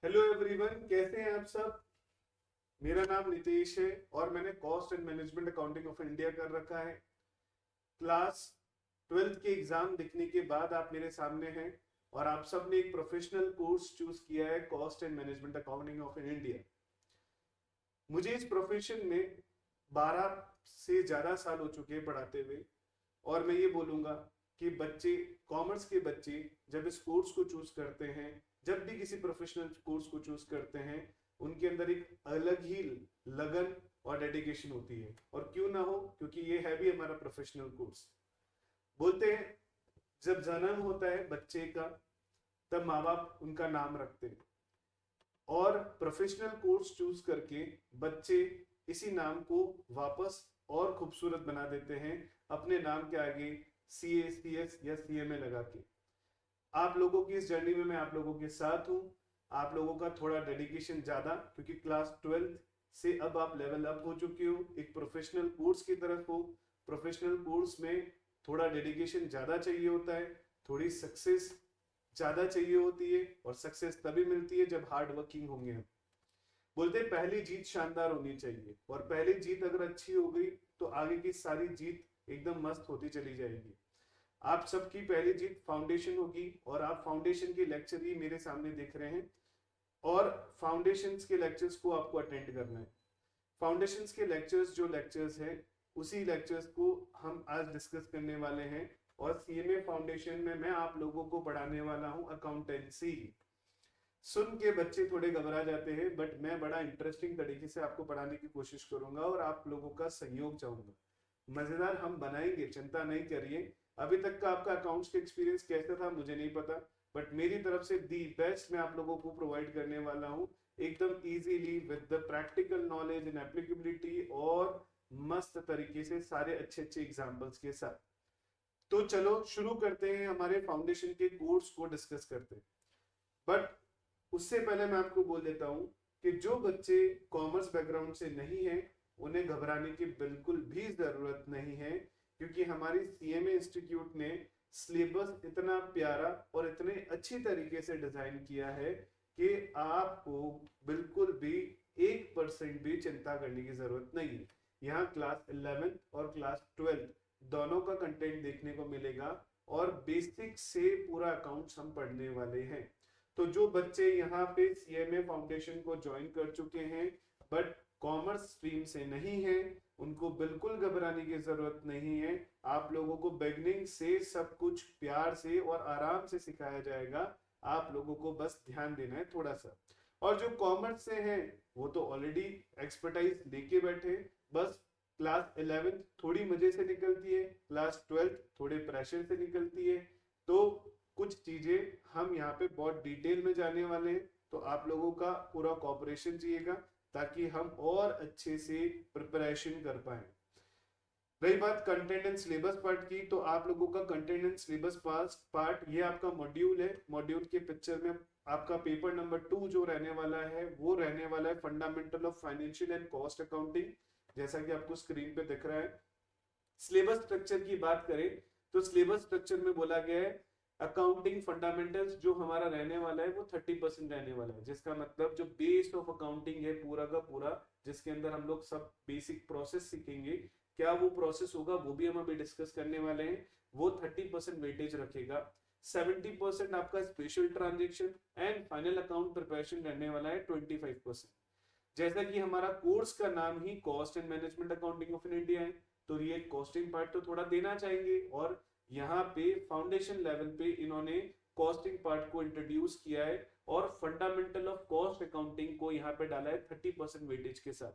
Hello everyone, कैसे हैं आप सब। मेरा नाम नितेश है और मैंने cost and management accounting of India कर रखा है। क्लास 12th के एग्जाम लिखने के बाद आप मेरे सामने हैं और आप सब ने एक प्रोफेशनल कोर्स चूज किया है, cost and management accounting of India. मुझे इस प्रोफेशन में 12 से ज्यादा साल हो चुके हैं पढ़ाते हुए। और मैं ये बोलूंगा कि बच्चे, कॉमर्स के बच्चे जब इस कोर्स को चूज करते हैं, जब भी किसी प्रोफेशनल कोर्स को चूज करते हैं, उनके अंदर एक अलग ही लगन और डेडिकेशन होती है। और क्यों ना हो, क्योंकि ये है भी हमारा प्रोफेशनल कोर्स। बोलते हैं जब जन्म होता है बच्चे का, तब माँ बाप उनका नाम रखते हैं और प्रोफेशनल कोर्स चूज करके बच्चे इसी नाम को वापस और खूबसूरत बना देते हैं अपने नाम के आगे सी ए सी एस या सी एम ए लगा के। आप लोगों की इस जर्नी में मैं आप लोगों के साथ हूं। आप लोगों का थोड़ा डेडिकेशन ज्यादा, क्योंकि क्लास 12th से अब आप लेवल अप हो चुके हो, एक प्रोफेशनल कोर्स की तरफ हो। प्रोफेशनल कोर्स में थोड़ा डेडिकेशन ज्यादा चाहिए होता है, थोड़ी सक्सेस ज्यादा चाहिए होती है, और सक्सेस तभी मिलती है जब हार्ड वर्किंग होंगे हम। बोलते हैं पहली जीत शानदार होनी चाहिए, और पहली जीत अगर अच्छी हो गई तो आगे की सारी जीत एकदम मस्त होती चली जाएगी। आप सबकी पहली जीत फाउंडेशन होगी, और आप फाउंडेशन के लेक्चर ही मेरे सामने देख रहे हैं, और फाउंडेशंस के लेक्चर्स को आपको अटेंड करना है। फाउंडेशंस के लेक्चर्स जो लेक्चर्स हैं, उसी लेक्चर्स को हम आज डिस्कस करने वाले हैं। और सीएमए फाउंडेशन में मैं आप लोगों को पढ़ाने वाला हूं अकाउंटेंसी। सुन के बच्चे थोड़े घबरा जाते हैं, बट मैं बड़ा इंटरेस्टिंग तरीके से आपको पढ़ाने की कोशिश करूंगा और आप लोगों का सहयोग चाहूंगा। मजेदार हम बनाएंगे, चिंता नहीं करिए। अभी तक का आपका अकाउंट्स का एक्सपीरियंस कैसा था मुझे नहीं पता, बट मेरी तरफ से दी बेस्ट मैं आप लोगों को प्रोवाइड करने वाला हूँ, एकदम easily with the practical knowledge and applicability, और मस्त तरीके से सारे अच्छे अच्छे एग्जांपल्स के साथ। तो चलो शुरू करते हैं, हमारे फाउंडेशन के कोर्स को डिस्कस करते हैं। बट उससे पहले मैं आपको बोल देता हूं कि जो बच्चे कॉमर्स बैकग्राउंड से नहीं है, उन्हें घबराने की बिल्कुल भी जरूरत नहीं है, क्योंकि हमारी सीएमए इंस्टीट्यूट ने सिलेबस इतना प्यारा और इतने अच्छी तरीके से डिजाइन किया है कि आपको बिल्कुल भी 1% भी चिंता करने की जरूरत नहीं है। यहाँ क्लास 11 और क्लास 12 दोनों का कंटेंट देखने को मिलेगा, और बेसिक से पूरा अकाउंट्स हम पढ़ने वाले हैं। तो जो बच्चे यहाँ पे सीएमए फाउंडेशन को ज्वाइन कर चुके हैं बट कॉमर्स स्ट्रीम से नहीं है, उनको बिल्कुल घबराने की जरूरत नहीं है। आप लोगों को बिगनिंग से सब कुछ प्यार से और आराम से सिखाया जाएगा। आप लोगों को बस ध्यान देना है थोड़ा सा। और जो कॉमर्स से हैं वो तो ऑलरेडी एक्सपर्टाइज लेके बैठे, बस क्लास 11 थोड़ी मजे से निकलती है, क्लास 12 थोड़े प्रेशर से निकलती है। तो कुछ चीजें हम यहाँ पे बहुत डिटेल में जाने वाले हैं, तो आप लोगों का पूरा कॉपरेशन चाहिएगा ताकि हम और अच्छे से प्रिपरेशन कर पाए। रही बात कंटेंट एंड सिलेबस पार्ट की, तो आप लोगों का कंटेंट एंड सिलेबस पार्ट ये आपका मॉड्यूल है। मॉड्यूल के पिक्चर में आपका पेपर नंबर 2 जो रहने वाला है वो रहने वाला है fundamental of financial and cost accounting, जैसा कि आपको स्क्रीन पे दिख रहा है। सिलेबस स्ट्रक्चर की बात करें तो सिलेबस स्ट्रक्चर में बोला गया है अकाउंटिंग फंडामेंटल्स जो हमारा रहने वाला है वो 30% रहने वाला है, जिसका मतलब जो बेस ऑफ अकाउंटिंग है पूरा का पूरा, जिसके अंदर हम लोग सब बेसिक प्रोसेस सीखेंगे, क्या वो प्रोसेस होगा वो भी हम अभी डिस्कस करने वाले हैं, वो 30% वेटेज रखेगा। 70% आपका special transaction and final account preparation रहने वाला है 25%। जैसा कि हमारा कोर्स का नाम ही cost and management accounting of India है, तो ये कॉस्टिंग पार्ट तो थोड़ा देना चाहेंगे। और यहाँ पे फाउंडेशन लेवल पे इन्होंने कॉस्टिंग पार्ट को इंट्रोड्यूस किया है, और फंडामेंटल ऑफ कॉस्ट अकाउंटिंग को यहाँ पे डाला है 30% वेटेज के साथ।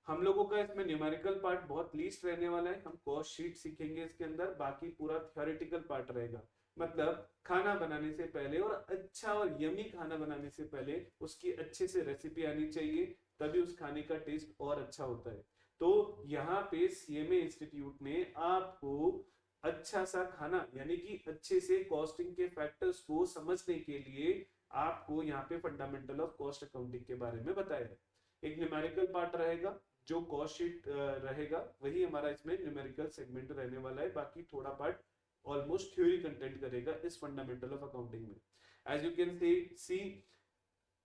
हम लोगों का इसमें न्यूमेरिकल पार्ट बहुत लीस्ट रहने वाला है, हम कॉस्ट शीट सीखेंगे इसके अंदर, बाकी पूरा थ्योरेटिकल पार्ट रहेगा। मतलब खाना बनाने से पहले, और अच्छा और यमी खाना बनाने से पहले उसकी अच्छे से रेसिपी आनी चाहिए, तभी उस खाने का टेस्ट और अच्छा होता है। तो यहाँ पे सीएमए इंस्टीट्यूट ने आपको अच्छा सा खाना यानी कि अच्छे से कॉस्टिंग के फैक्टर्स को समझने के लिए आपको यहाँ पे फंडामेंटल ऑफ कॉस्ट अकाउंटिंग के बारे में बताया है। एक न्यूमेरिकल पार्ट रहेगा, जो कॉस्ट शीट रहेगा वही हमारा इसमें न्यूमेरिकल सेगमेंट रहने वाला है, बाकी थोड़ा पार्ट ऑलमोस्ट थ्योरी कंटेंट करेगा इस फंडामेंटल ऑफ अकाउंटिंग में। As you can see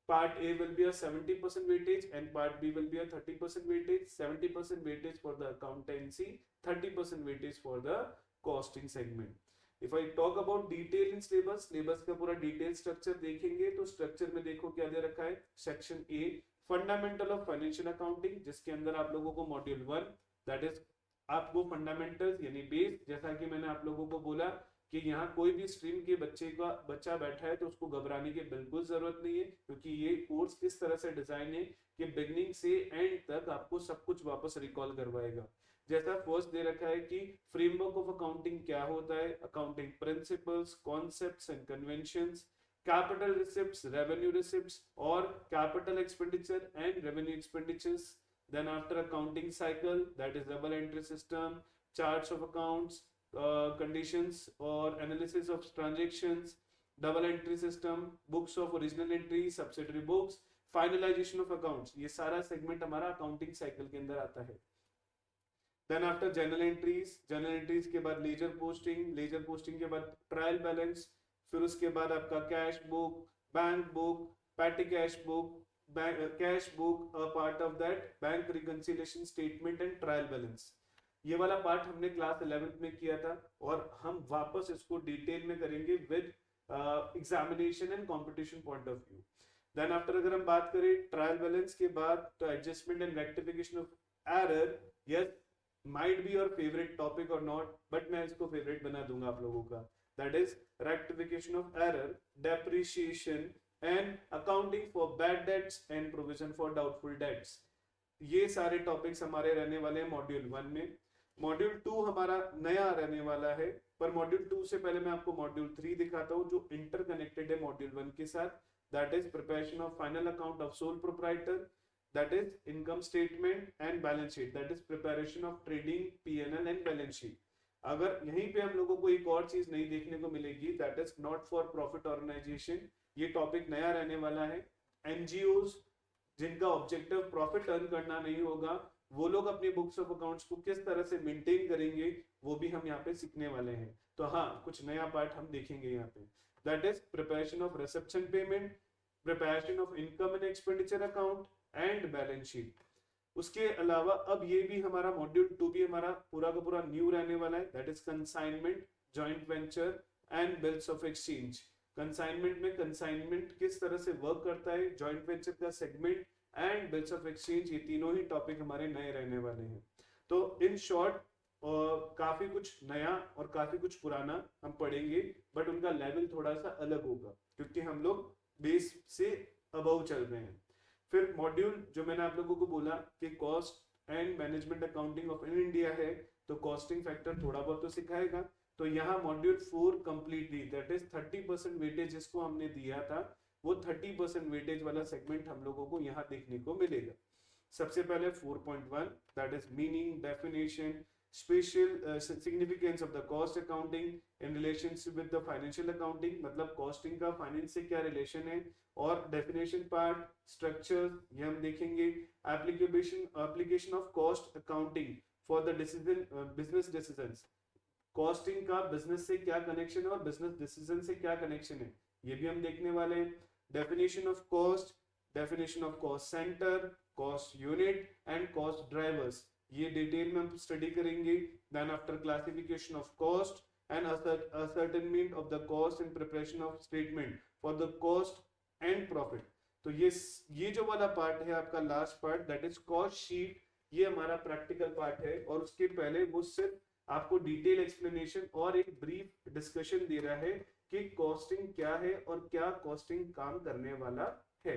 Part A will be a 70% weightage and part B will be a 30% weightage. 70% weightage for the accountancy, 30% weightage for the costing segment. If I talk about detail in syllabus, syllabus का पूरा detail structure देखेंगे तो structure में देखो क्या दे रखा है. Section a fundamental of financial accounting, जिसके अंदर आप लोगों को मॉड्यूल 1 दैट इज आपको फंडामेंटल्स यानी बेस, जैसा कि मैंने आप लोगों को बोला कि यहाँ कोई भी स्ट्रीम के बच्चा बैठा है तो उसको घबराने की बिल्कुल जरूरत नहीं है, क्योंकि ये कोर्स इस तरह से डिजाइन है कि बिगनिंग से एंड तक आपको सब कुछ वापस रिकॉल करवाएगा. जैसा फर्स्ट दे रखा है कि फ्रेमवर्क ऑफ अकाउंटिंग क्या होता है, accounting principles, concepts and conventions, capital receipts, revenue receipts और capital expenditure and revenue expenditures. Then after accounting cycle, that is double entry system, charts of accounts, conditions or analysis of transactions, double entry system, books of original entry, subsidiary books, finalization of accounts. ये सारा segment हमारा accounting cycle के अंदर आता है. Then after journal entries के बाद ledger posting के बाद trial balance, फिर उसके बाद आपका cash book, bank book, petty cash book, cash book, a part of that bank reconciliation statement and trial balance. ये वाला पार्ट हमने क्लास 11th में किया था और हम वापस इसको डिटेल में करेंगे with examination and competition point of view. Then after अगर हम बात करें ट्रायल बैलेंस के बाद तो adjustment and rectification of error, yes might be your favourite topic और नॉट, बट मैं इसको फेवरेट बना दूंगा आप लोगों का. That is rectification of error, depreciation and accounting for bad debts and provision for doubtful debts. ये सारे टॉपिक्स हमारे रहने वाले हैं मॉड्यूल 1 में. मॉड्यूल 2 हमारा नया रहने वाला है, पर मॉड्यूल 2 से पहले मैं आपको मॉड्यूल 3 दिखाता हूँ जो इंटरकनेक्टेड है मॉड्यूल 1 के साथ. That is preparation of final account of sole proprietor, that is income statement and balance sheet, that is preparation of trading PNL and balance sheet. अगर यहीं पे हम लोगों को एक और चीज नहीं देखने को मिलेगी, that is not for profit organisation. ये टॉपिक नया रहने वाला है. एनजीओज जिनका ऑब्जेक्टिव प्रॉफिट अर्न करना नहीं होगा, वो लोग अपनी बुक्स ऑफ अकाउंट्स को किस तरह से मेंटेन करेंगे वो भी हम यहाँ पे सीखने वाले हैं. तो हाँ, कुछ नया पार्ट हम देखेंगे यहाँ पे. That is preparation of reception payment, preparation of income and expenditure account and balance sheet. उसके अलावा अब ये भी हमारा मॉड्यूल 2 भी हमारा पूरा का पूरा न्यू रहने वाला है. That is consignment, joint venture and bills of exchange. Consignment में कंसाइनमेंट किस तरह से वर्क करता है, जॉइंट वेंचर का segment and bills of exchange, ये तीनों ही टॉपिक हमारे नए रहने वाले हैं. तो इन शॉर्ट काफी कुछ नया और काफी कुछ पुराना हम पढ़ेंगे, बट उनका लेवल थोड़ा सा अलग होगा क्योंकि हम लोग बेस से अबव चल रहे हैं. फिर मॉड्यूल जो मैंने आप लोगों को बोला कि cost and management accounting of in India है, तो कॉस्टिंग फैक्टर थोड़ा बहुत तो सिखाएगा. तो यहाँ module 4 completely that is 30% weightage जिसको हमने दिया था, वो 30% वेटेज वाला सेगमेंट हम लोगों को यहाँ देखने को मिलेगा. सबसे पहले 4.1 that is meaning, definition, special significance of the cost accounting in relationship with the financial accounting, मतलब कॉस्टिंग का फाइनेंस से क्या रिलेशन है, और डेफिनेशन पार्ट, स्ट्रक्चर ये हम देखेंगे. Application of cost accounting for the decision business decisions, costing का बिजनेस से क्या कनेक्शन है और बिजनेस डिसीजन से क्या कनेक्शन है, ये भी हम देखने वाले हैं. Definition of cost, definition of cost centre, cost unit and cost drivers, ये डिटेल में हम स्टडी करेंगे. Then after classification of cost and ascertainment of the cost and preparation of statement for the cost and profit. तो ये जो वाला part है आपका last part that is cost sheet, ये हमारा प्रैक्टिकल पार्ट है. और उसके पहले वो सिर्फ आपको डिटेल एक्सप्लेनेशन और एक ब्रीफ डिस्कशन दे रहा है कि कॉस्टिंग क्या है और क्या कॉस्टिंग काम करने वाला है.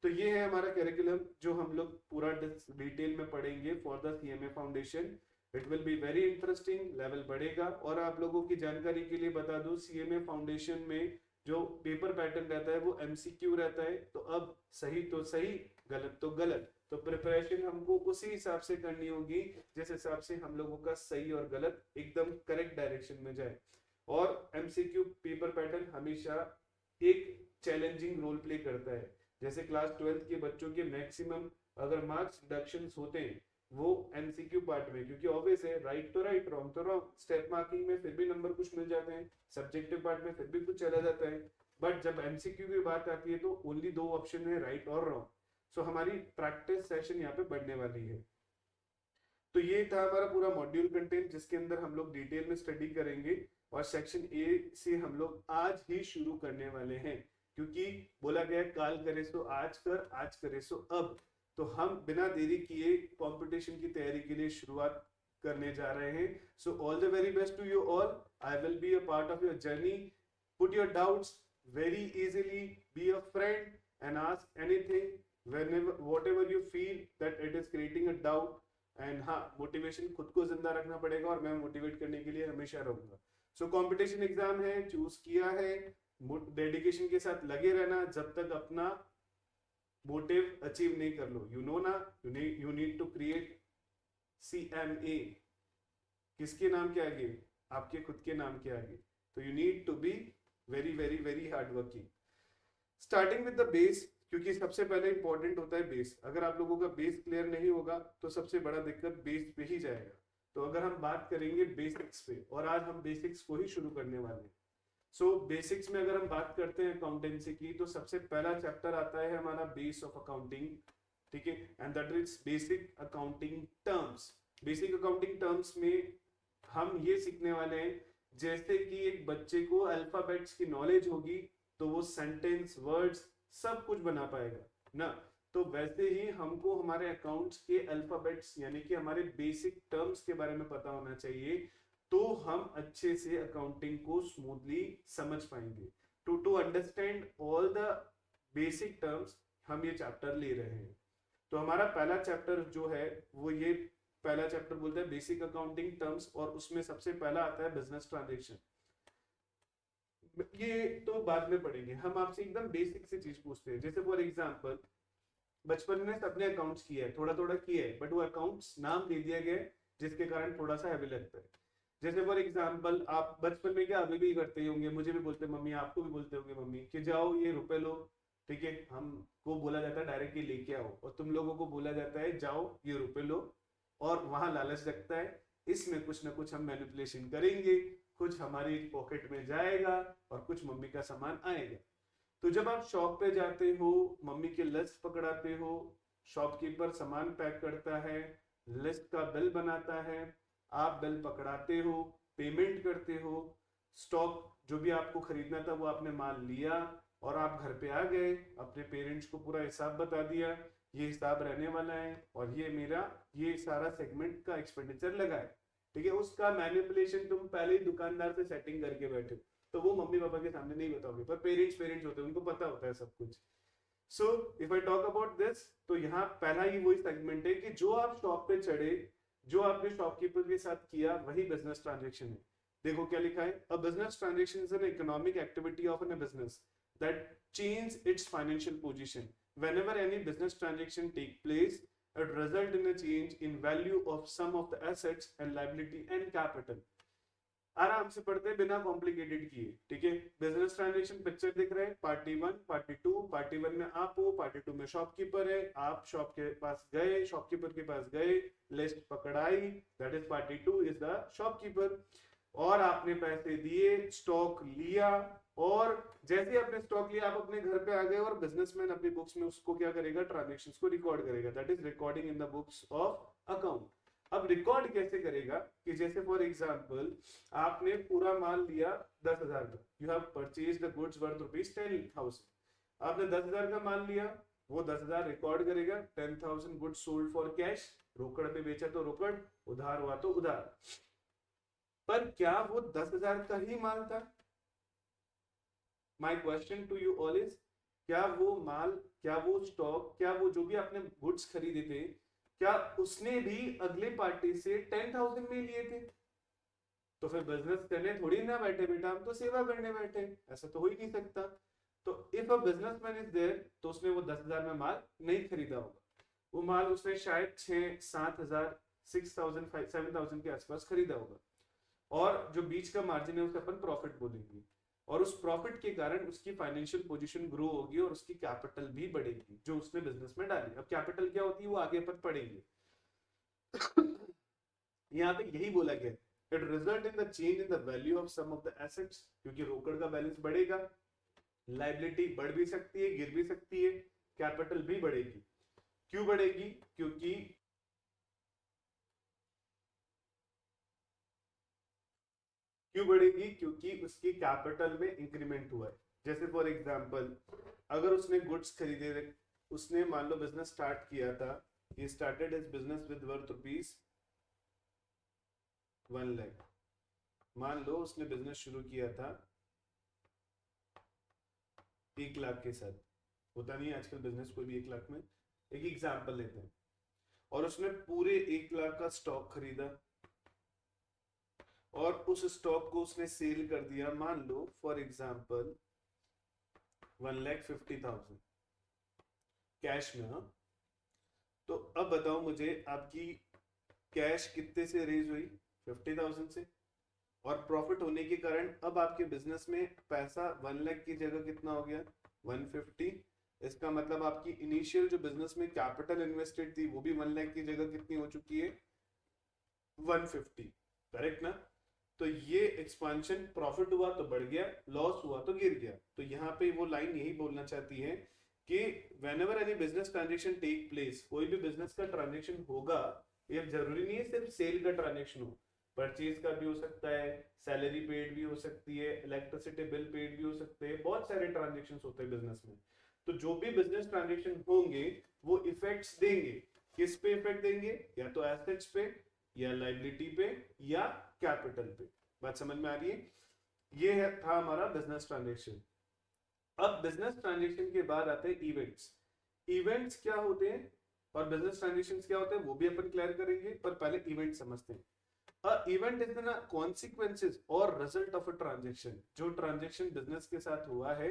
तो ये है हमारा करिकुलम जो हम लोग पूरा डिटेल में पढ़ेंगे for the CMA foundation. It will be very interesting, level बढ़ेगा. और आप लोगों की जानकारी के लिए बता दूं, सीएमए फाउंडेशन में जो पेपर पैटर्न रहता है वो एमसीक्यू रहता है. तो अब सही तो सही, गलत तो गलत, तो प्रिपरेशन हमको उसी हिसाब से करनी होगी जिस हिसाब से हम लोगों का सही और गलत एकदम करेक्ट डायरेक्शन में जाए. और एमसीक्यू पेपर पैटर्न हमेशा एक चैलेंजिंग रोल प्ले करता है. जैसे क्लास 12th के बच्चों के मैक्सिमम अगर मार्क्स डिडक्शंस होते हैं वो एमसीक्यू पार्ट में, क्योंकि ऑब्वियस है राइट तो राइट, रॉन्ग तो रॉन्ग. स्टेप मार्किंग में फिर भी नंबर कुछ मिल जाते हैं, सब्जेक्टिव पार्ट में फिर भी कुछ चला जाता है. बट जब एमसीक्यू की बात आती है तो ओनली दो ऑप्शन है, राइट और रॉन्ग। सो हमारी प्रैक्टिस सेशन यहाँ पे बढ़ने वाली है। तो ये था हमारा पूरा मॉड्यूल कंटेंट जिसके अंदर हम लोग डिटेल में स्टडी करेंगे, और सेक्शन ए से हम लोग आज ही शुरू करने वाले हैं, क्योंकि बोला गया काल करे सो आज कर, आज करे सो अब। तो हम बिना देरी किए कंपटीशन की तैयारी के लिए शुरुआत करने जा रहे हैं। So all the very best to you all. I will be a part of your journey. Put your doubts very easily, be a friend and ask anything whenever whatever you feel that it is creating a doubt। And हाँ, motivation खुद को जिंदा रखना पड़ेगा और मैं motivate करने के लिए हमेशा रहूंगा। सो कंपटीशन एग्जाम है, चूज किया है, डेडिकेशन के साथ लगे रहना जब तक अपना मोटिव अचीव नहीं कर लो। यू नो ना, you need to create CMA। किसके नाम के आगे? आपके खुद के नाम के आगे। तो you need to be very very very hard working. Starting with the base, क्योंकि सबसे पहले इंपॉर्टेंट होता है बेस। अगर आप लोगों का बेस क्लियर नहीं होगा तो सबसे बड़ा दिक्कत बेस पे ही जाएगा। तो अगर हम बात करेंगे बेसिक्स पे, और आज हम बेसिक्स को ही शुरू करने वाले हैं। सो बेसिक्स में अगर हम बात करते हैं अकाउंटेंसी की, तो सबसे पहला चैप्टर आता है हमारा बेस ऑफ अकाउंटिंग, ठीक है, and that is basic accounting terms. Basic accounting terms में हम ये सीखने वाले हैं, जैसे कि एक बच्चे को अल्फाबेट्स की नॉलेज होगी तो वो सेंटेंस, वर्ड्स सब कुछ बना पाएगा ना। तो वैसे ही हमको हमारे अकाउंट्स के अल्फाबेट्स यानी कि हमारे बेसिक टर्म्स के बारे में पता होना चाहिए, तो हम अच्छे से अकाउंटिंग को स्मूथली समझ पाएंगे। To understand all the basic terms हम ये चैप्टर ले रहे हैं। तो हमारा पहला चैप्टर जो है वो ये पहला चैप्टर बोलता है बेसिक अकाउंटिंग टर्म्स, और उसमें सबसे पहला आता है बिजनेस ट्रांजैक्शन। ये तो बाद में पढ़ेंगे, हम आपसे एकदम बेसिक से चीज पूछते हैं। जैसे फॉर एग्जांपल बचपन में सबने अकाउंट्स किया है, थोड़ा थोड़ा किया है, बट वो अकाउंट्स नाम दे दिया गया जिसके कारण थोड़ा सा हैवी लगता है। जैसे फॉर एग्जांपल आप बचपन में, क्या अभी भी करते ही होंगे, मुझे भी बोलते मम्मी, आपको भी बोलते होंगे मम्मी कि जाओ ये रुपए लो, ठीक है। हमको बोला जाता है डायरेक्टली लेके आओ, और तुम लोगों को बोला जाता है जाओ ये रुपए लो, और वहां लालच लगता है, इसमें कुछ ना कुछ हम मैनिपुलेशन करेंगे, कुछ हमारी पॉकेट में जाएगा और कुछ मम्मी का सामान आएगा। तो जब आप शॉप पे जाते हो, मम्मी के लिस्ट पकड़ाते हो, शॉपकीपर सामान पैक करता है, लिस्ट का बिल बनाता है, आप बिल पकड़ाते हो, पेमेंट करते हो, स्टॉक जो भी आपको खरीदना था वो आपने माल लिया, और आप घर पे आ गए, अपने पेरेंट्स को पूरा हिसाब बता दिया, ये हिसाब रहने वाला है और ये मेरा ये सारा सेगमेंट का एक्सपेंडिचर लगा है, ठीक है। उसका मैनिपुलेशन तुम पहले ही दुकानदार से सेटिंग करके बैठे, तो वो मम्मी पापा के सामने नहीं बताओगे, पर पेरेंट्स होते हैं, उनको पता होता है सब कुछ। So if I talk about this, तो यहाँ पहला ही वही सेगमेंट है कि जो आप शॉप पे चढ़े, जो आपने शॉपकीपर के साथ किया, वही बिजनेस ट्रांजेक्शन है। देखो क्या लिखा है, a business transaction is an economic activity of an business that change its financial position. Whenever any business transaction take place, it result in a change in value of some of the assets and liability and capital. आराम से पढ़ते हैं बिना complicated किए, ठीक है। Business transaction picture दिख रहे हैं, पार्टी 1, पार्टी 2। पार्टी 1 में आप हो, पार्टी 2 में शॉपकीपर है, आप शॉप के पास गए, शॉपकीपर के पास गए, लिस्ट पकड़ाई, that is party 2 is the shopkeeper, और आपने पैसे दिए, स्टॉक लिया, और जैसे ही आपने स्टॉक लिया आप अपने घर पे आ गए, और बिजनेसमैन अपनी बुक्स में उसको क्या करेगा, ट्रांजैक्शंस को रिकॉर्ड करेगा, that is recording in the books of account. अब रिकॉर्ड कैसे करेगा कि जैसे फॉर एग्जांपल आपने पूरा माल लिया 10,000 का, you have purchased the goods worth ₹10,000, आपने 10,000 का माल लिया, वो 10,000 रिकॉर्ड करेगा, 10,000 गुड्स सोल्ड फॉर कैश, रोकड़ पे बेचा तो रोकड़, उधार हुआ तो उधार। पर क्या वो 10,000 का ही माल था? My question to you all is, क्या वो माल, क्या वो स्टॉक, क्या वो जो भी आपने गुड्स खरीदे थे, क्या उसने भी अगले पार्टी से 10,000 में लिए थे? तो फिर बिजनेस करने थोड़ी ना बैठे बेटा, हम तो सेवा करने बैठे, ऐसा तो हो ही नहीं सकता। तो if a businessman is there, तो उसने वो 10,000 में माल नहीं खरीदा होगा, वो माल उसने शायद 6-7,000, 6,000, 7,000 के आसपास खरीदा होगा, और जो बीच का मार्जिन है उसे अपन प्रॉफिट बोलेंगे, और उस प्रॉफिट के कारण उसकी फाइनेंशियल पोजीशन ग्रो होगी और उसकी कैपिटल भी बढ़ेगी जो उसने बिजनेस में डाली। अब कैपिटल क्या होती है वो आगे अपन पढ़ेंगे। यहाँ पे यही बोला गया, it result in the change in the value of some of the assets, क्योंकि रोकड़ का बैलेंस बढ़ेगा, लाइबिलिटी बढ़ भी सकती है, गिर भी सकती है, कैपिटल भी बढ़ेगी। क्यों बढ़ेगी? क्यों बढ़ेगी? क्योंकि उसकी कैपिटल में इंक्रीमेंट हुआ है। जैसे फॉर एग्जांपल, अगर उसने गुड्स खरीदे, उसने मान लो बिजनेस स्टार्ट किया था, he started his business with worth rupees 1 lakh. मान लो उसने बिजनेस शुरू किया था 1 लाख के साथ, होता नहीं आजकल बिजनेस कोई भी 1 लाख में, एक एग्जांपल लेते हैं, और उसने पूरे 1 लाख का स्टॉक खरीदा और उस स्टॉक को उसने सेल कर दिया, मान लो फॉर एग्जांपल 1,50,000 कैश में। हाँ, तो अब बताओ मुझे, आपकी कैश कितने से रेज हुई? 50,000 से। और प्रॉफिट होने के कारण अब आपके बिजनेस में पैसा 1 लाख की जगह कितना हो गया? 150। इसका मतलब आपकी इनिशियल जो बिजनेस में कैपिटल इन्वेस्टेड थी वो भी 1 लाख की जगह कितनी हो चुकी है? 150। करेक्ट ना? तो ये एक्सपांशन, प्रॉफिट हुआ तो बढ़ गया, लॉस हुआ तो गिर गया। तो यहाँ पे वो लाइन यही बोलना चाहती है कि whenever any business transaction take place, कोई भी बिजनेस का ट्रांजेक्शन होगा, ये जरूरी नहीं है सिर्फ सेल का ट्रांजेक्शन हो, परचेज का भी हो सकता है, सैलरी पेड भी हो सकती है, इलेक्ट्रिसिटी बिल पेड भी हो सकते हैं, बहुत सारे ट्रांजेक्शन होते हैं बिजनेस में। तो जो भी बिजनेस ट्रांजेक्शन होंगे वो इफेक्ट्स देंगे। किस पे इफेक्ट देंगे? या तो एसेट्स पे, या लाइबिलिटी पे, या कैपिटल पे। बात समझ में आ रही है? ये है था हमारा बिजनेस ट्रांजेक्शन। अब बिजनेस ट्रांजेक्शन के बाद आते हैं इवेंट्स। इवेंट्स क्या होते हैं और बिजनेस ट्रांजेक्शन क्या होते हैं वो भी अपन क्लियर करेंगे, पर पहले इवेंट समझते हैं। इवेंट इज द कॉन्सिक्वेंसेस और रिजल्ट ऑफ अ ट्रांजेक्शन। जो ट्रांजेक्शन बिजनेस के साथ हुआ है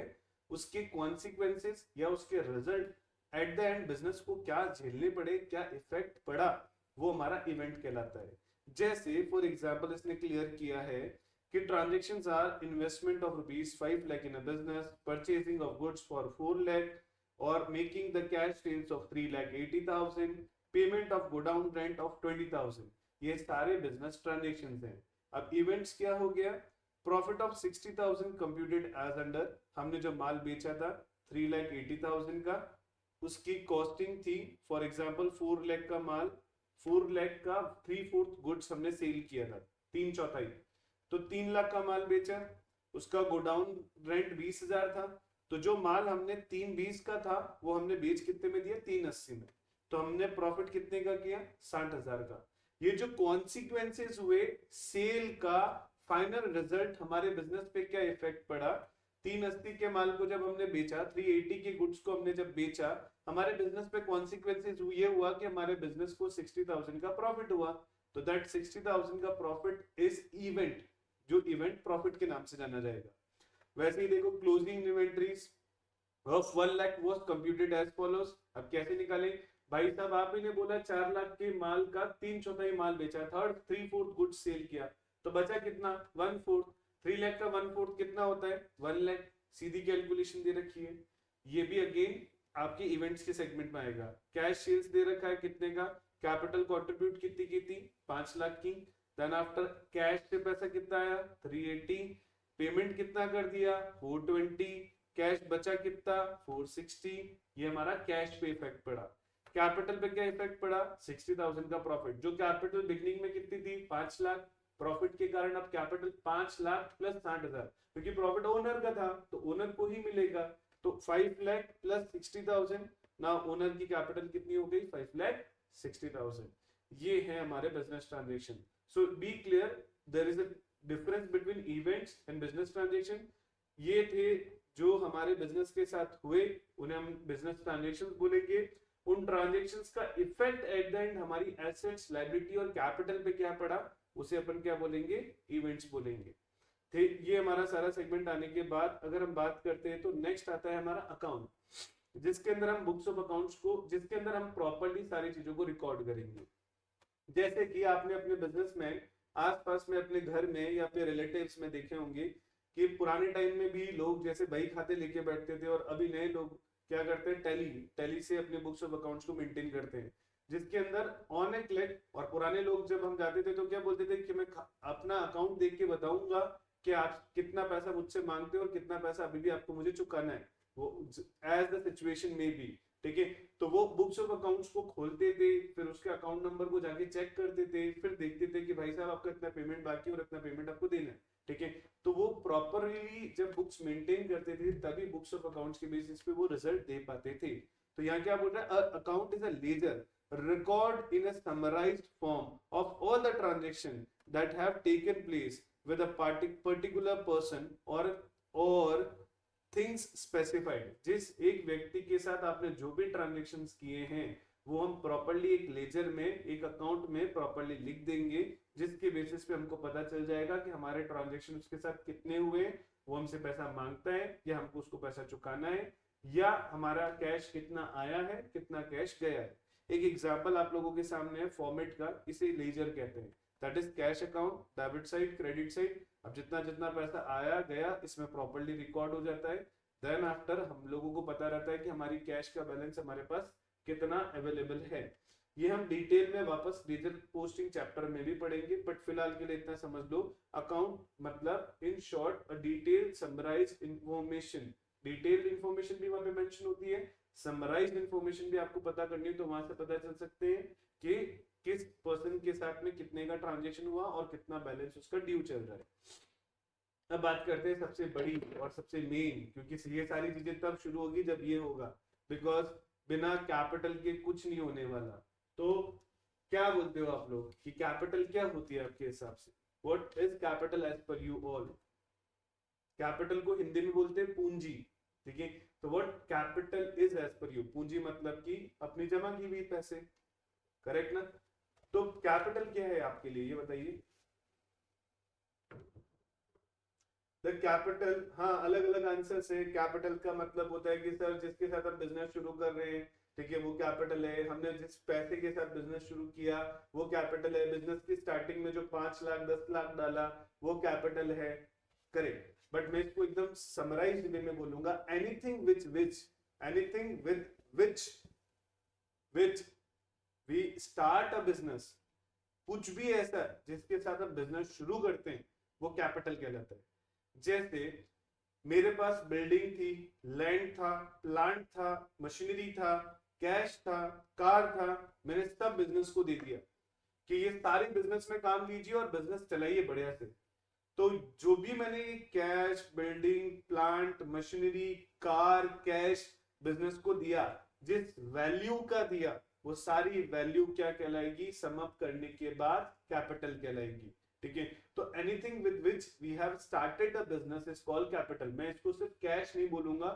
उसके कॉन्सिक्वेंसेस या उसके result at the end business को क्या झेलने पड़े, क्या इफेक्ट पड़ा, वो हमारा इवेंट कहलाता है। जैसे फॉर एग्जांपल इसने क्लियर किया है कि transactions are investment of rupees 5 lakh in a business, purchasing of goods for 4 lakh, or making the cash sales of 3 lakh 80,000, payment of go down rent of 20,000। ये सारे business transactions हैं। अब events क्या हो गया? Profit of 60,000 computed as under, हमने जो माल बेचा था 3,80,000 का, उसकी कॉस्टिंग थी फॉर एग्जांपल 4 लाख का माल, 4 लाख का 3/4 गुड्स हमने सेल किया था, 3/4, तो 3 लाख का माल बेचा, उसका गोडाउन रेंट 20,000 था, तो जो माल हमने 320 का था वो हमने बेच कितने में दिया? 380 में। तो हमने प्रॉफिट कितने का किया? 60,000 का। ये जो कॉन्सिक्वेंसेस हुए सेल का, फाइनल रिजल्ट हमारे बिजनेस पे क्या इफेक्ट पड़ा, 380 के माल को जब हमने बेचा, 380 के गुड्स को हमने जब बेचा, हमारे बिजनेस पे कॉन्सिक्वेंसेस ये हुआ कि हमारे बिजनेस को 60,000 का प्रॉफिट हुआ। तो दैट 60,000 का प्रॉफिट इज इवेंट, जो इवेंट प्रॉफिट के नाम से जाना जाएगा। वैसे ही देखो, closing inventories of 1 lakh was computed as follows. अब कैसे निकालें? भाई साहब आप ही ने बोला 4 लाख के माल का 3/4 माल बेचा था और 3/4 गुड्स सेल किया, तो बचा कितना? 1/4। 3 लाख का 1/4 कितना होता है? 1 लाख। सीधी कैलकुलेशन दे रखी है। ये भी अगेन आपके इवेंट्स के सेगमेंट में आएगा। कैश सेल्स दे रखा है कितने का, कैपिटल कंट्रीब्यूट कितनी की थी? 5 लाख की। देन आफ्टर कैश से पैसा कितना आया? 380। पेमेंट कितना कर दिया? 420। कैश बचा कितना? 460। ये हमारा कैश पे इफेक्ट पड़ा। कैपिटल पे क्या इफेक्ट पड़ा? 60,000 का प्रॉफिट। जो कैपिटल बिगनिंग में कितनी थी? 5 लाख। प्रॉफिट के कारण अब कैपिटल 5 लाख प्लस 60,000, क्योंकि प्रॉफिट ओनर का था तो ओनर को ही मिलेगा। तो 5 लाख प्लस 60,000, ना ओनर की कैपिटल कितनी हो गई? 5,60,000। ये है हमारे business transaction. So be clear, there is a difference between events and business transaction. ये थे जो हमारे बिजनेस के साथ हुए, उन्हें हम बिजनेस ट्रांजेक्शन बोलेंगे। उन ट्रांजेक्शंस का इफेक्ट एट द एंड हमारी एसेट्स, लायबिलिटी और कैपिटल पे क्या पड़ा, उसे अपन क्या बोलेंगे? इवेंट्स बोलेंगे। ठीक, ये हमारा सारा सेगमेंट आने के बाद अगर हम बात करते हैं तो नेक्स्ट आता है हमारा अकाउंट, जिसके अंदर हम बुक्स ऑफ अकाउंट्स को, जिसके अंदर हम प्रॉपर्ली सारी चीजों को रिकॉर्ड करेंगे। जैसे कि आपने अपने बिजनेस में, आसपास में, अपने घर में या अपने रिलेटिव्स में देखे होंगे कि पुराने टाइम में भी लोग जैसे बही खाते लेके बैठते थे, और अभी नए लोग क्या करते हैं? टैली से अपने बुक्स ऑफ अकाउंट्स को मेंटेन करते हैं, जिसके अंदर ऑन ए क्लिक। और पुराने लोग जब हम जाते थे तो क्या बोलते थे कि मैं अपना अकाउंट देख के बताऊंगा कि आप कितना पैसा मुझसे मांगते हो और कितना पैसा अभी भी आपको मुझे चुकाना है, वो एज द सिचुएशन में बी। ठीक है, तो वो बुक्स ऑफ अकाउंट्स को खोलते थे, फिर उसके अकाउंट नंबर को जाके चेक करते थे, फिर देखते थे कि भाई साहब आपका इतना पेमेंट बाकी है और इतना पेमेंट आपको देना है। ठीक है, तो वो प्रॉपरली जब बुक्स मेंटेन करते थे तभी बुक्स ऑफ अकाउंट्स के बेसिस पे वो रिजल्ट दे पाते थे। तो यहाँ क्या बोल रहा है, account is a ledger record in a summarized form of all the transactions that have taken place with a particular person or things specified। जिस एक व्यक्ति के साथ आपने जो भी ट्रांजेक्शन्स किए हैं वो हम प्रॉपर्ली एक लेजर में, एक अकाउंट में प्रॉपर्ली लिख देंगे, जिसके बेसिस पे हमको पता चल जाएगा कि हमारे ट्रांजेक्शन उसके साथ कितने हुए, वो हमसे पैसा मांगता है या हमको उसको पैसा चुकाना है, या हमारा कैश कितना आया है, कितना कैश गया है। एक एग्जांपल आप लोगों के सामने है फॉर्मेट का, इसे लेजर कहते हैं, that is cash account, debit side, credit side. अब जितना जितना पैसा आया गया इसमें प्रॉपर्ली रिकॉर्ड हो जाता है। देन आफ्टर हम लोगों को पता रहता है कि हमारी कैश का बैलेंस हमारे पास कितना अवेलेबल है। ये हम डिटेल में वापस लेजर पोस्टिंग चैप्टर में भी पढ़ेंगे, बट फिलहाल के लिए इतना समझ लो, अकाउंट मतलब in short a detail summarise information. Detail information भी वहां पे मेंशन होती है, समराइज्ड इंफॉर्मेशन भी आपको पता करनी है, तो वहां से पता चल सकते हैं कि किस पर्सन के साथ में कितने का ट्रांजैक्शन हुआ और कितना बैलेंस उसका ड्यू चल रहा है। अब बात करते हैं सबसे बड़ी और सबसे मेन, क्योंकि ये सारी चीजें तब शुरू होगी जब ये होगा, बिकॉज बिना कैपिटल के कुछ नहीं होने वाला। तो क्या बोलते हो आप लोग कि कैपिटल क्या होती है आपके हिसाब से? What is capital as per you all? Capital को हिंदी में बोलते हैं पूंजी। ठीक है, तो what capital is as per you? पूंजी मतलब कि अपनी जमा की हुई पैसे, करेक्ट ना? तो कैपिटल क्या है आपके लिए, ये बताइए। द कैपिटल, हाँ अलग अलग आंसर है। कैपिटल का मतलब होता है कि सर जिसके साथ हम बिजनेस शुरू कर रहे हैं, ठीक है, वो कैपिटल है। हमने जिस पैसे के साथ बिजनेस शुरू किया वो कैपिटल है। बिजनेस की स्टार्टिंग में जो 5 लाख 10 लाख डाला वो कैपिटल है, करेक्ट। बट मैं इसको एकदम समराइज्ड वे में बोलूंगा, anything anything which we start a business, कुछ भी ऐसा जिसके साथ हम बिजनेस शुरू करते हैं वो कैपिटल कहलाता है। जैसे मेरे पास बिल्डिंग थी, लैंड था, प्लांट था, मशीनरी था, कैश था, कार था, मैंने सब बिजनेस को दे दिया कि ये सारे बिजनेस में काम लीजिए और बिजनेस चलाइए बढ़िया से। तो जो भी मैंने cash, building, plant, machinery, car, cash business को दिया, जिस वैल्यू का दिया, वो सारी वैल्यू क्या कहलाएगी? सम अप करने के बाद कैपिटल कहलाएगी। ठीक है, तो anything with which we have started a business is called capital. मैं इसको सिर्फ कैश नहीं बोलूंगा,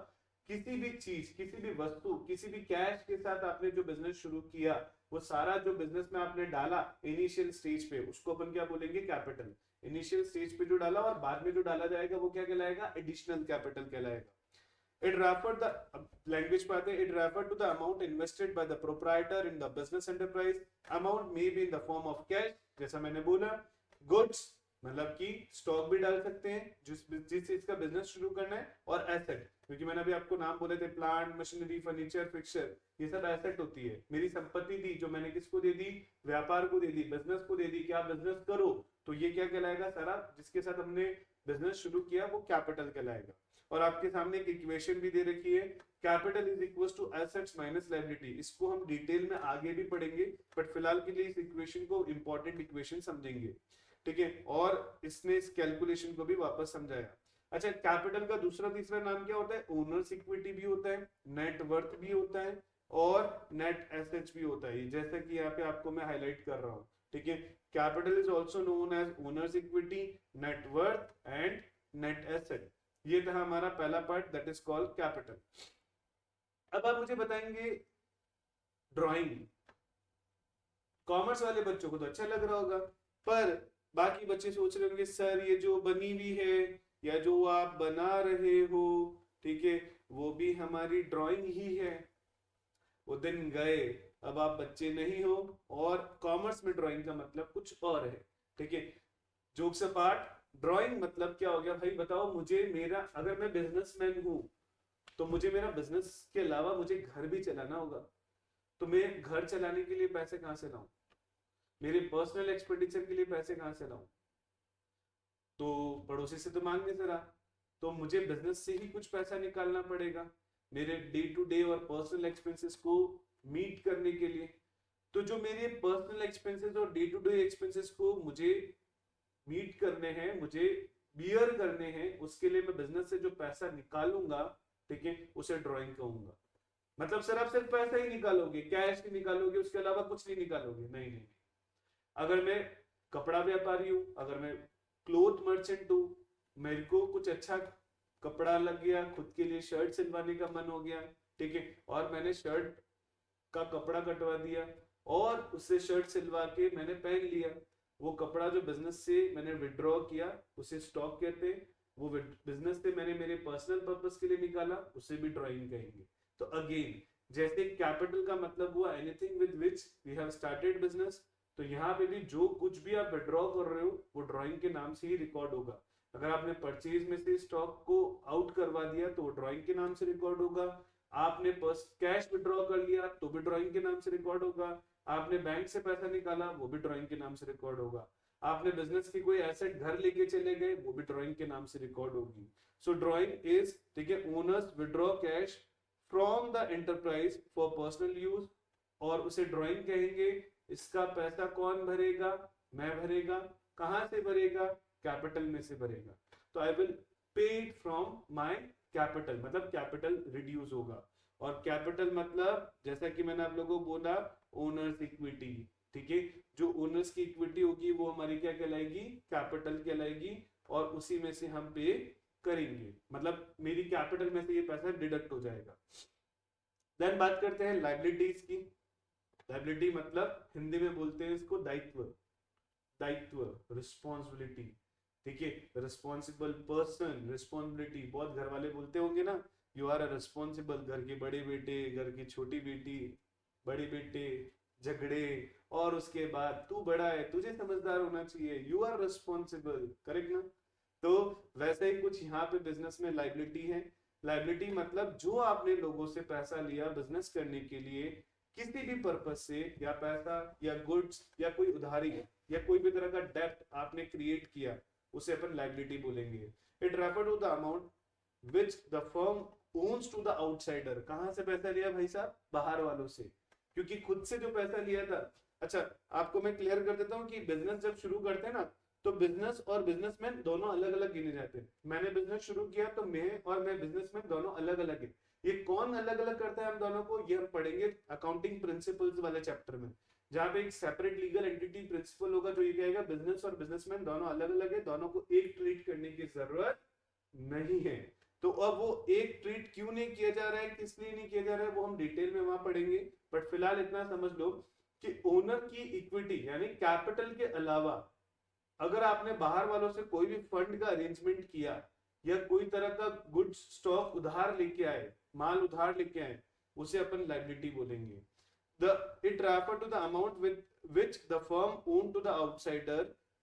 किसी भी चीज, किसी भी वस्तु, किसी भी कैश के साथ आपने जो बिजनेस शुरू किया, वो सारा जो बिजनेस में आपने डाला इनिशियल स्टेज पे, उसको अपन क्या बोलेंगे? कैपिटल। इनिशियल स्टेज पे जो डाला और बाद में जो डाला जाएगा वो क्या कहलाएगा? एडिशनल कैपिटल कहलाएगा। It referred the language part. It referred to the amount invested by the proprietor in the business enterprise. Amount may be in the form of cash, जैसा मैंने बोला। Goods मतलब कि स्टॉक भी डाल सकते हैं जिस चीज का बिजनेस शुरू करना है, और एसेट, क्योंकि मैंने अभी आपको नाम बोले थे, प्लांट, मशीनरी, फर्नीचर, फिक्सचर, ये सब एसेट होती है। मेरी संपत्ति थी जो मैंने किसको दे दी? व्यापार को दे दी, बिजनेस को दे दी कि आप बिजनेस करो, तो ये क्या कहलाएगा? सारा जिसके साथ हमने बिजनेस शुरू किया वो कैपिटल कहलाएगा। और आपके सामने एक इक्वेशन भी दे रखी है, capital is equal to assets minus liability. इसको हम डिटेल में आगे भी पढ़ेंगे, बट फिलहाल के लिए इस इक्वेशन को इंपॉर्टेंट इक्वेशन समझेंगे। ठीक है, और इसने इस कैलकुलेशन को भी वापस समझाया। अच्छा, कैपिटल का दूसरा तीसरा नाम क्या होता है? ओनर्स इक्विटी भी होता है, नेट वर्थ भी होता है, और नेट एसेट्स भी होता है, जैसा कि यहाँ पे आपको मैं हाईलाइट कर रहा हूँ। ठीक है, capital is also known as owners equity, net worth and net asset. ये था हमारा पहला part, that is called capital. अब आप मुझे बताएंगे ड्राइंग। कॉमर्स वाले बच्चों को तो अच्छा लग रहा होगा, पर बाकी बच्चे सोच रहे होंगे सर ये जो बनी हुई है या जो आप बना रहे हो, ठीक है, वो भी हमारी ड्राइंग ही है। वो दिन गए, अब आप बच्चे नहीं हो और कॉमर्स में ड्राइंग का मतलब कुछ और है। ठीक है, जोक्स अपार्ट, ड्राइंग मतलब क्या हो गया भाई बताओ मुझे? मेरा, अगर मैं बिजनेसमैन हूं तो मुझे मेरा बिजनेस के अलावा मुझे घर भी चलाना होगा, तो मैं घर चलाने के लिए पैसे कहां से लाऊं? मेरे पर्सनल एक्सपेंडिचर के लिए पैसे कहां से लाऊं? तो पड़ोसी से तो मांग नहीं सकता, तो मुझे बिजनेस से ही कुछ पैसा निकालना पड़ेगा मेरे डे टू डे और पर्सनल एक्सपेंसेस को मीट करने के लिए। तो जो मेरे पर्सनल एक्सपेंसेस और डे टू डे एक्सपेंसेस को मुझे मीट करने हैं, मुझे बियर करने हैं, उसके लिए मैं बिजनेस से जो पैसा निकालूंगा, ठीक है, उसे ड्राइंग कहूंगा। मतलब सर आप सिर्फ पैसा ही निकालोगे, कैश ही निकालोगे, उसके अलावा कुछ नहीं निकालोगे? नहीं नहीं। अगर मैं कपड़ा व्यापारी हूं, अगर मैं क्लोथ मर्चेंट हूं, मेरे को कुछ अच्छा कपड़ा लग गया, खुद के लिए शर्ट सिलवाने का मन हो गया, ठीक है, और मैंने शर्ट का कपड़ा कटवा दिया और उससे शर्ट सिलवा के मैंने पहन लिया, वो कपड़ा जो बिजनेस से मैंने विड्रॉ किया उसे स्टॉक कहते हैं, वो बिजनेस से मैंने मेरे पर्सनल पर्पस के लिए निकाला, उसे भी ड्राइंग कहेंगे। तो अगेन जैसे कैपिटल का मतलब हुआ anything with which we have started business, तो यहाँ पे भी जो कुछ भी आप विड्रॉ कर रहे हो वो ड्राइंग के नाम से ही रिकॉर्ड होगा। अगर आपने परचेज में से स्टॉक को आउट करवा दिया तो वो ड्राइंग के नाम से रिकॉर्ड होगा। आपने कैश विड्रॉ कर लिया तो भी ड्राइंग के नाम से रिकॉर्ड होगा। आपने बैंक से पैसा निकाला वो भी ड्राइंग के नाम से रिकॉर्ड होगा। आपने बिजनेस की कोई एसेट घर लेके चले गए वो भी ड्राइंग के नाम से रिकॉर्ड होगी। सो ड्राइंग इज, ठीक है, owners withdraw cash from the enterprise for personal use, और उसे ड्राइंग कहेंगे। इसका पैसा कौन भरेगा? मैं भरेगा। कहां से भरेगा? कैपिटल में से भरेगा। तो I will pay it from my capital, मतलब कैपिटल रिड्यूस होगा। और कैपिटल मतलब जैसा कि मैंने आप लोगों को बोला ओनर्स इक्विटी, ठीक है, जो ओनर्स की इक्विटी होगी वो हमारी क्या कहलाएगी? कैपिटल कहलाएगी, और उसी में से हम पे करेंगे, मतलब मेरी कैपिटल में से ये पैसा डिडक्ट हो जाएगा। देन बात करते हैं लायबिलिटीज की। लायबिलिटी मतलब हिंदी में बोलते हैं इसको दायित्व, दायित्व, रिस्पॉन्सिबिलिटी, ठीक है, रिस्पॉन्सिबल पर्सन, रिस्पॉन्सिबिलिटी। बहुत घर वाले बोलते होंगे ना, यू आर अ रिस्पॉन्सिबल, घर के बड़े बेटे, घर की छोटी बेटी, बड़े बेटे, झगड़े, और उसके बाद तू बड़ा है, तुझे समझदार होना चाहिए, यू आर रिस्पॉन्सिबल, करेक्ट ना? तो वैसे ही कुछ यहाँ पे बिजनेस में लायबिलिटी है। लायबिलिटी मतलब जो आपने लोगों से पैसा लिया बिजनेस करने के लिए, किसी भी पर्पज से, या पैसा या गुड्स या कोई उधारी या कोई भी तरह का डेब्ट आपने क्रिएट किया, उसे अपन लायबिलिटी बोलेंगे। It refer to the amount which the firm owns to the outsider. कहां से पैसा लिया भाई साहब? बाहर वालों से, क्योंकि खुद से जो पैसा लिया था। अच्छा, आपको मैं क्लियर कर देता हूं कि बिजनेस जब शुरू करते हैं ना, तो बिजनेस और बिजनेसमैन दोनों अलग अलग गिने जाते हैं। मैंने बिजनेस शुरू किया तो मैं बिजनेसमैन दोनों अलग अलग है। ये कौन अलग अलग करता है हम दोनों को, ये हम पढ़ेंगे अकाउंटिंग प्रिंसिपल्स वाले चैप्टर में, जहां पे एक सेपरेट लीगल एंटिटी प्रिंसिपल होगा जो ये कहेगा बिजनेस और बिजनेसमैन दोनों अलग अलग है, दोनों को एक ट्रीट करने की जरूरत नहीं है। तो अब वो एक ट्रीट क्यों नहीं किया जा रहा है, किस लिए नहीं किया जा रहा है, वो हम डिटेल में वहां पढ़ेंगे। बट फिलहाल इतना समझ लो कि ओनर की इक्विटी यानी कैपिटल के अलावा अगर आपने बाहर वालों से कोई भी फंड का अरेंजमेंट किया, या कोई तरह का गुड्स स्टॉक उधार लेके आए, माल उधार लेके आए, उसे अपन लायबिलिटी बोलेंगे। It refer to the amount with which the firm owned to the outsider,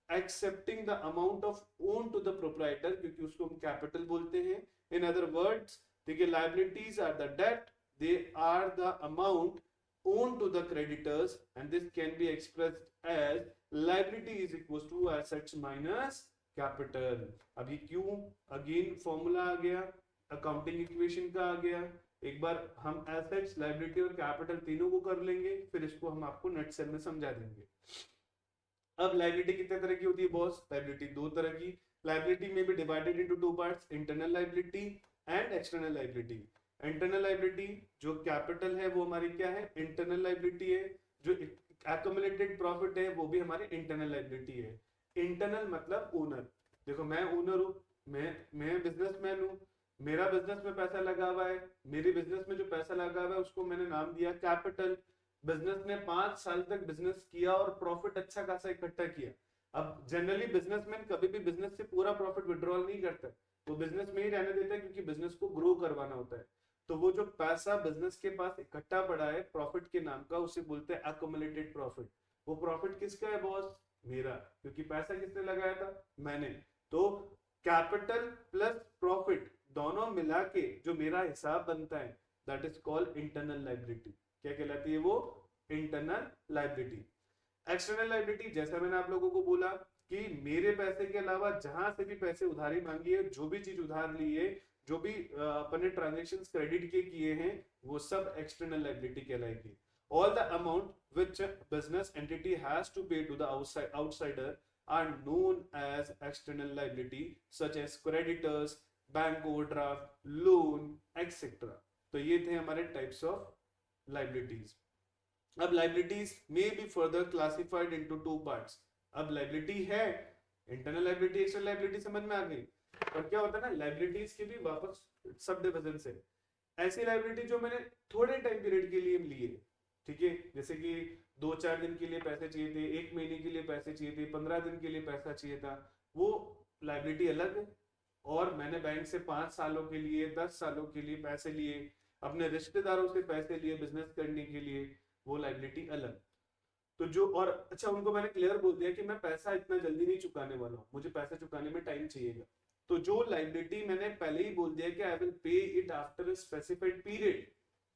accepting the amount of owned to the proprietor, क्योंकि उसको हम कैपिटल बोलते हैं। In other words, देखिए liabilities are the debt, they are the amount owned to the creditors, and this can be expressed as liability is equals to assets minus capital। अभी क्यों again formula आ गया, accounting equation का आ गया। एक बार हम assets, liability और capital तीनों को कर लेंगे, फिर इसको हम आपको नटसेल में समझा देंगे। अब लायबिलिटी कितने तरह की होती है बॉस? लायबिलिटी दो तरह की। लायबिलिटी में भी divided into two parts, internal liability and external liability. Internal liability जो कैपिटल है वो हमारी क्या है? इंटरनल लायबिलिटी है। जो एक्युमुलेटेड प्रॉफिट है वो भी हमारी इंटरनल लायबिलिटी है। इंटरनल मतलब ओनर। देखो मैं ओनर हूं, मैं बिजनेसमैन हूं, मेरा बिजनेस में पैसा लगा हुआ है, मेरे बिजनेस में जो पैसा लगा हुआ है उसको मैंने नाम दिया कैपिटल। बिजनेस ने 5 साल तक बिजनेस किया और प्रॉफिट अच्छा खासा इकट्ठा किया। अब जनरली बिजनेसमैन कभी भी बिजनेस से पूरा प्रॉफिट विड्रॉल नहीं करता, वो बिजनेस में ही रहने देता है, क्योंकि बिजनेस को ग्रो करवाना होता है। तो वो जो पैसा बिजनेस के पास इकट्ठा पड़ा है प्रॉफिट के नाम का, उसे बोलते हैं एक्युमुलेटेड प्रॉफिट। वो प्रॉफिट किसका है बॉस? मेरा, क्योंकि पैसा किसने लगाया था? मैंने। तो कैपिटल प्लस प्रॉफिट दोनों मिला के जो मेरा हिसाब बनता है, that is called internal liability. क्या कहलाती है वो? Internal liability. एक्सटर्नल लायबिलिटी, जैसा मैंने आप लोगों को बोला कि मेरे पैसे के अलावा जहां से भी पैसे उधारी मांगी है, जो भी चीज उधार ली है, जो भी अपने ट्रांजेक्शन क्रेडिट के किए हैं, वो सब एक्सटर्नल लायबिलिटी कहलाएगी. All the amount which a business entity has to pay to the outsider are known as external liability, such as creditors, bank overdraft, loan, etc. तो ये थे हमारे types of liabilities. अब liabilities may be further classified into two parts. अब liability है, internal liability, external liability समझ में आ गई. पर क्या होता है ना, liabilities के भी वापस सब डिविजन से. ऐसी liability जो मैंने थोड़े टाइम पीरियड के लिए लिए, ठीक है, जैसे कि 2-4 दिन के लिए पैसे चाहिए थे, 1 महीने के लिए पैसे चाहिए थे, 15 दिन के लिए पैसा चाहिए था, वो लायबिलिटी अलग है. और मैंने बैंक से 5 सालों के लिए, 10 सालों के लिए पैसे लिए, अपने रिश्तेदारों से पैसे लिए बिजनेस करने के लिए, वो लायबिलिटी अलग. तो जो, और अच्छा उनको मैंने क्लियर बोल दिया कि मैं पैसा इतना जल्दी नहीं चुकाने वाला हूँ, मुझे पैसा चुकाने में टाइम चाहिएगा. तो जो लायबिलिटी मैंने पहले ही बोल दिया कि I will pay it after a specified period,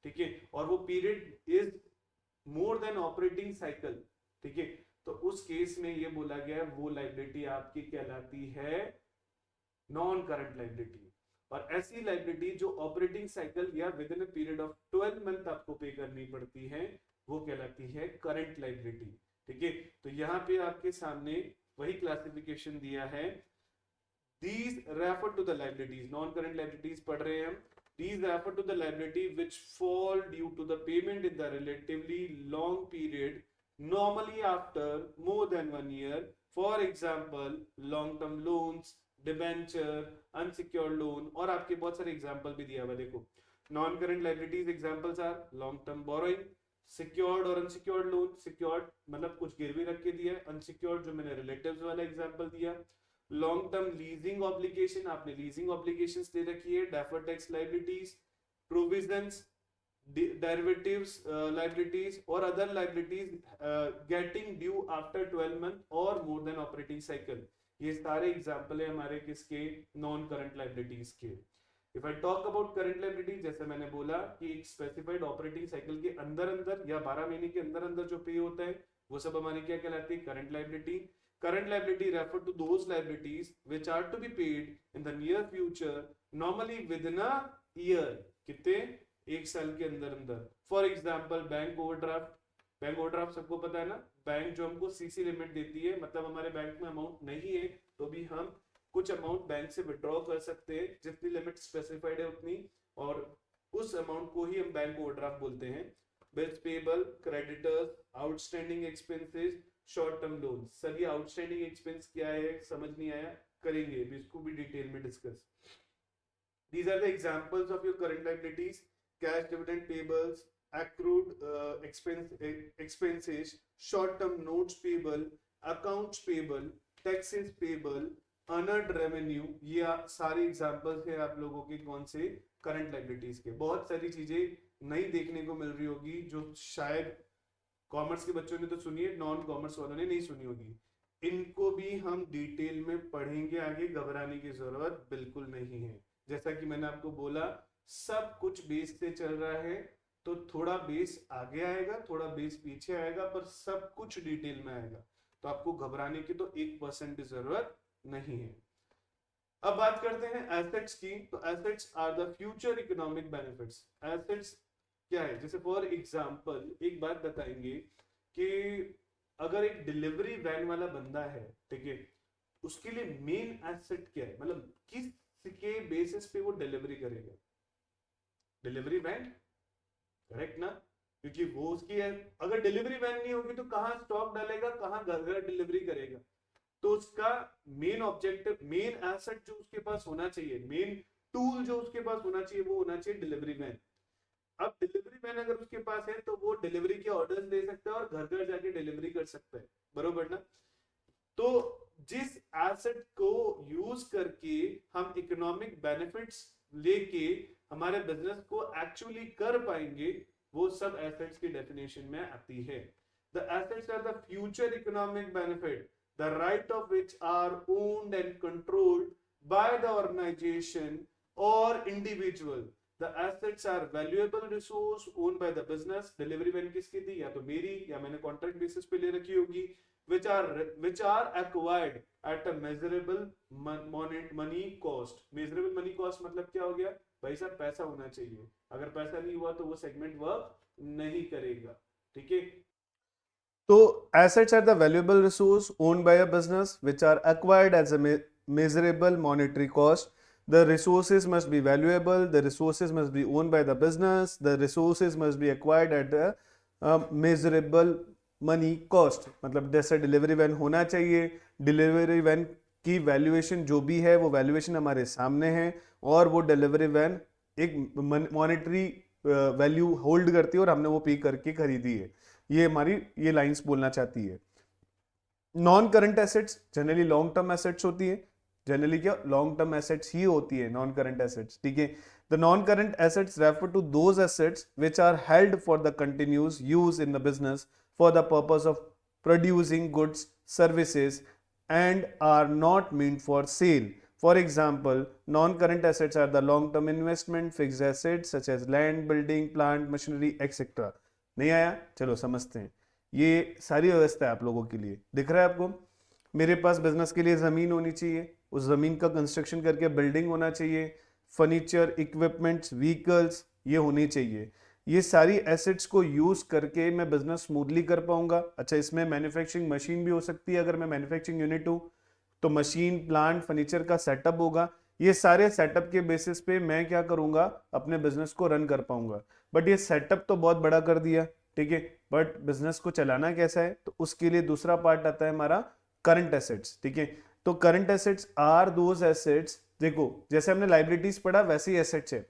ठीक है, और वो period is more than operating cycle, ठीक है, तो उस केस में ये बोला गया वो लायबिलिटी आपकी कहलाती है नॉन करंट लायबिलिटी. और ऐसी लायबिलिटी जो ऑपरेटिंग साइकिल या with in a period of 12 month आपको पे करनी पड़ती है, वो कहलाती है करंट लायबिलिटी. ठीक है, तो यहाँ पे आपके सामने वही क्लासिफिकेशन दिया है. These refer to the liabilities, non-current liabilities पढ़ रहे हैं हम. These refer to the liability which fall due to the payment in the relatively long period, normally after more than 1 year. For example, long-term loans, debenture, unsecured loan, और आपके बहुत सारे example भी दिया हुआ देखो. Non-current liabilities examples are long-term borrowing, secured और unsecured loan. Secured मतलब कुछ गिरवी रख के दिया है, unsecured जो मैंने relatives वाला एग्जाम्पल दिया. लॉन्ग टर्म लीजिंग ऑब्लिगेशन, आपने लीजिंग ऑब्लिगेशंस दे रखी है. Deferred tax liabilities, provisions, derivatives liabilities और other liabilities getting due after 12 month और मोर देन ऑपरेटिंग साइकिल. ये सारे एग्जांपल है हमारे किसके, नॉन करंट लायबिलिटीज के. If I talk about current liability, जैसे मैंने बोला कि एक स्पेसिफाइड ऑपरेटिंग साइकिल के अंदर अंदर या 12 महीने के अंदर अंदर जो पे होता है, वो सब हमारी क्या कहलाती है, current liability. Current liability refer to those liabilities which are to be paid in the near future, normally within a year. कितने, 1 साल के अंदर अंदर. For example bank overdraft. Bank overdraft सबको पता है ना, बैंक जो हमको सीसी लिमिट देती है, मतलब हमारे बैंक में अमाउंट नहीं है तो भी हम कुछ अमाउंट बैंक से विड्रॉ कर सकते हैं, जितनी लिमिट स्पेसिफाइड है उतनी, और उस अमाउंट को ही हम बैंक ओवरड्राफ्ट बोलते हैं. Bills payable, creditors, outstanding expenses, short term loan. सभी आउटस्टैंडिंग एक्सपेंस क्या है, समझ नहीं आया, करेंगे इसको भी डिटेल में discuss. These are the examples of your current liabilities: cash dividend payables, accrued expenses, short term notes payable, accounts payable, taxes payable, earned revenue. ये सारे एग्जांपल्स हैं आप लोगों के कौन से, करंट लायबिलिटीज के. बहुत सारी चीजें नई देखने को मिल रही होगी जो शायद कॉमर्स के बच्चों ने तो सुनी है, नॉन कॉमर्स वालों ने नहीं सुनी होगी. इनको भी हम डिटेल में पढ़ेंगे आगे, घबराने की जरूरत बिल्कुल नहीं है. जैसा कि मैंने आपको बोला, सब कुछ बेस से चल रहा है, तो थोड़ा बेस आगे आएगा, थोड़ा बेस पीछे आएगा, पर सब कुछ डिटेल में आएगा. तो आपको घबराने की तो 1% भी जरूरत नहीं है. अब बात करते हैं एसेट्स की. तो assets are the future economic benefits. Assets क्या है, जैसे फॉर एग्जाम्पल एक बात बताएंगे कि अगर एक डिलीवरी वैन वाला बंदा है, ठीक है, उसके लिए मेन एसेट क्या है, मतलब किसके बेसिस पे वो डिलीवरी करेगा, डिलीवरी वैन, करेक्ट ना, क्योंकि वो उसकी है. अगर डिलीवरी वैन नहीं होगी तो कहां स्टॉक डालेगा, कहां घर घर डिलीवरी करेगा. तो उसका मेन ऑब्जेक्टिव, मेन एसेट जो उसके पास होना चाहिए, मेन टूल जो उसके पास होना चाहिए, वो होना चाहिए डिलीवरी वैन. अब डिलीवरी मैन अगर उसके पास है तो वो डिलीवरी के ऑर्डर्स दे सकता है और घर घर जाके डिलीवरी कर सकता है, बरोबर ना. तो जिस एसेट को यूज करके हम इकोनॉमिक बेनिफिट्स लेके हमारे बिजनेस को एक्चुअली कर पाएंगे, वो सब एसेट्स की डेफिनेशन में आती है. The assets are the future economic benefit, the right of which are owned and controlled by the organisation और individual. The assets are valuable resource owned by the business. Delivery van किसकी थी? या तो मेरी, या मैंने कॉन्ट्रैक्ट बेसिस पे ले रखी होगी. which are acquired at a measurable money cost. Measurable money cost मतलब क्या हो गया भाई साहब? पैसा होना चाहिए. अगर पैसा नहीं हुआ तो वो सेगमेंट वर्क नहीं करेगा. ठीक है. तो assets are the valuable resource owned by a business which are acquired as a measurable monetary cost. The resources must be valuable, the resources must be owned by the business, the resources must be acquired at a measurable money cost. मतलब जैसे delivery van होना चाहिए, delivery van की valuation जो भी है वो valuation हमारे सामने है, और वो डिलीवरी वैन एक मॉनेटरी वैल्यू होल्ड करती है और हमने वो पे करके खरीदी है. ये हमारी ये लाइंस बोलना चाहती है. Non current assets generally long term assets होती है. जनरली क्या लॉन्ग टर्म एसेट्स ही होती है नॉन करंट एसेट्स. ठीक है. The non current assets refer to those assets which are held for the continuous use in the business for the purpose of producing goods, services, and are not meant for sale. For example, non-current assets are the long-term investment, fixed assets such as land, building, plant, machinery, etc. नहीं आया? चलो समझते हैं. ये सारी व्यवस्था है आप लोगों के लिए. दिख रहा है आपको? मेरे पास बिजनेस के लिए जमीन होनी चाहिए, उस जमीन का कंस्ट्रक्शन करके बिल्डिंग होना चाहिए, फर्नीचर, इक्विपमेंट्स, व्हीकल्स ये होनी चाहिए. ये सारी एसेट्स को यूज करके मैं बिजनेस स्मूथली कर पाऊंगा. अच्छा, इसमें मैन्युफैक्चरिंग मशीन भी हो सकती है. अगर मैं मैन्युफैक्चरिंग यूनिट हूं तो मशीन, प्लांट, फर्नीचर का सेटअप होगा. ये सारे सेटअप के बेसिस पे मैं क्या करूंगा, अपने बिजनेस को रन कर पाऊंगा. बट ये सेटअप तो बहुत बड़ा कर दिया. ठीक है. बट बिजनेस को चलाना कैसा है, तो उसके लिए दूसरा पार्ट आता है हमारा करंट एसेट्स. ठीक है. तो current assets are those assets. देखो जैसे हमने लाइबिलिटीज पढ़ा वैसे ही एसेट्स है.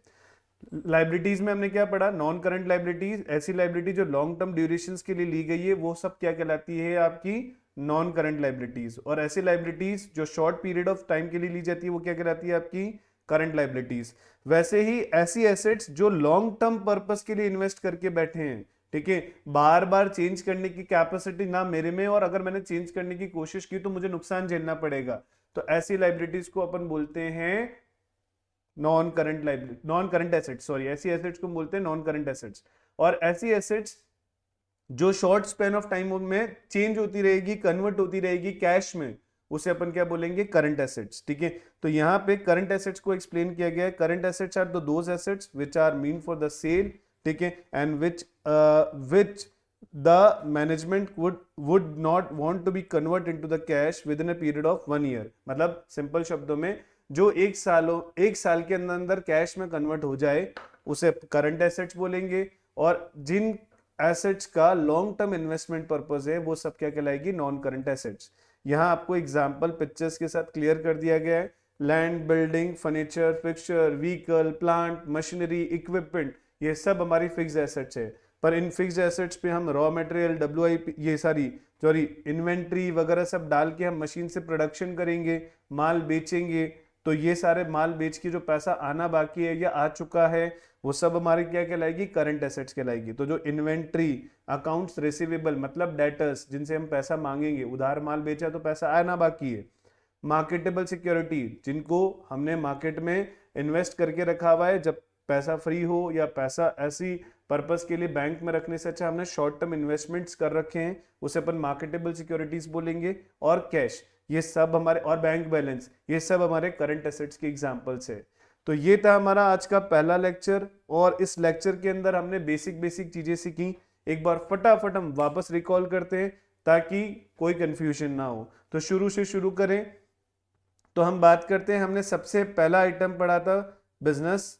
लाइबिलिटीज में हमने क्या पढ़ा? नॉन करंट लाइबिलिटीज, ऐसी लाइबिलिटी जो लॉन्ग टर्म ड्यूरेशन के लिए ली गई है, वो सब क्या कहलाती है आपकी? Non current liabilities. और ऐसी लाइबिलिटीज जो शॉर्ट पीरियड ऑफ टाइम के लिए ली जाती है वो क्या कहलाती है आपकी? Current liabilities. वैसे ही ऐसी एसेट्स जो लॉन्ग टर्म पर्पस के लिए इन्वेस्ट करके बैठे हैं, ठीक है, बार बार चेंज करने की कैपेसिटी ना मेरे में, और अगर मैंने चेंज करने की कोशिश की तो मुझे नुकसान झेलना पड़ेगा, तो ऐसी लाइबिलिटीज को अपन बोलते हैं non current liability, non current assets. Sorry, ऐसी एसेट्स को बोलते हैं नॉन करंट एसेट्स. और ऐसी एसेट्स जो शॉर्ट स्पेन ऑफ टाइम में चेंज होती रहेगी, कन्वर्ट होती रहेगी कैश में, उसे अपन क्या बोलेंगे? Current assets. ठीक है. तो यहाँ पे करंट एसेट्स को एक्सप्लेन किया गया है. Current assets are those assets which are mean for the sale. ठीक है. And which the management would not want to be convert into the cash within a period of 1 year. मतलब simple शब्दों में जो एक साल के अंदर कैश में कन्वर्ट हो जाए उसे करंट एसेट्स बोलेंगे. और जिन एसेट्स का लॉन्ग टर्म इन्वेस्टमेंट पर्पस है वो सब क्या कहलाएगी? Non current assets. यहाँ आपको एग्जांपल पिक्चर्स के साथ क्लियर कर दिया गया है. Land, building, furniture, fixture, vehicle, plant, machinery, equipment, ये सब हमारी फिक्स्ड एसेट्स है. पर इन फिक्स्ड एसेट्स पे हम रॉ मटेरियल, WIP, ये सारी इन्वेंट्री वगैरह सब डाल के हम मशीन से प्रोडक्शन करेंगे, माल बेचेंगे. तो ये सारे माल बेच के जो पैसा आना बाकी है या आ चुका है वो सब हमारी क्या कहलाएगी? करंट एसेट्स कहलाएगी. तो जो इन्वेंट्री, अकाउंट्स रिसीवेबल मतलब डेटर्स जिनसे हम पैसा मांगेंगे, उधार माल बेचा तो पैसा आना बाकी है. मार्केटेबल सिक्योरिटी जिनको हमने मार्केट में इन्वेस्ट करके रखा हुआ है, जब पैसा फ्री हो या पैसा ऐसी पर्पस के लिए बैंक में रखने से अच्छा हमने शॉर्ट टर्म इन्वेस्टमेंट्स कर रखे हैं, उसे अपन मार्केटेबल सिक्योरिटीज बोलेंगे. और कैश, ये सब हमारे, और बैंक बैलेंस, ये सब हमारे करंट एसेट्स के एग्जांपल्स है. तो ये था हमारा आज का पहला लेक्चर. और इस लेक्चर के अंदर हमने बेसिक चीजें सीखी. एक बार फटाफट हम वापस रिकॉल करते हैं ताकि कोई कंफ्यूजन ना हो. तो शुरू से शुरू करें तो हम बात करते हैं. हमने सबसे पहला आइटम पढ़ा था बिजनेस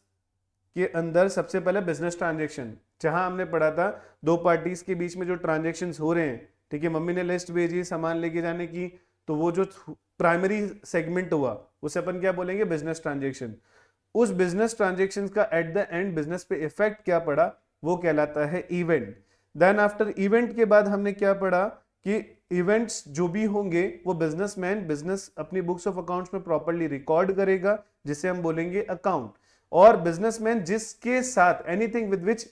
के अंदर, सबसे पहले बिजनेस ट्रांजेक्शन, जहां हमने पढ़ा था दो पार्टीज के बीच में जो ट्रांजेक्शन्स हो रहे हैं. ठीक है. मम्मी ने लिस्ट भेजी सामान लेके जाने की, तो वो जो प्राइमरी सेगमेंट हुआ उसे अपन क्या बोलेंगे? Business transaction. उस बिजनेस ट्रांजेक्शन का एट द एंड बिजनेस पे इफेक्ट क्या पड़ा वो कहलाता है इवेंट. देन आफ्टर इवेंट के बाद हमने क्या पढ़ा कि इवेंट्स जो भी होंगे वो बिजनेसमैन बिजनेस अपनी बुक्स ऑफ अकाउंट्स में प्रॉपर्ली रिकॉर्ड करेगा, जिसे हम बोलेंगे अकाउंट. और बिजनेसमैन जिसके साथ anything with which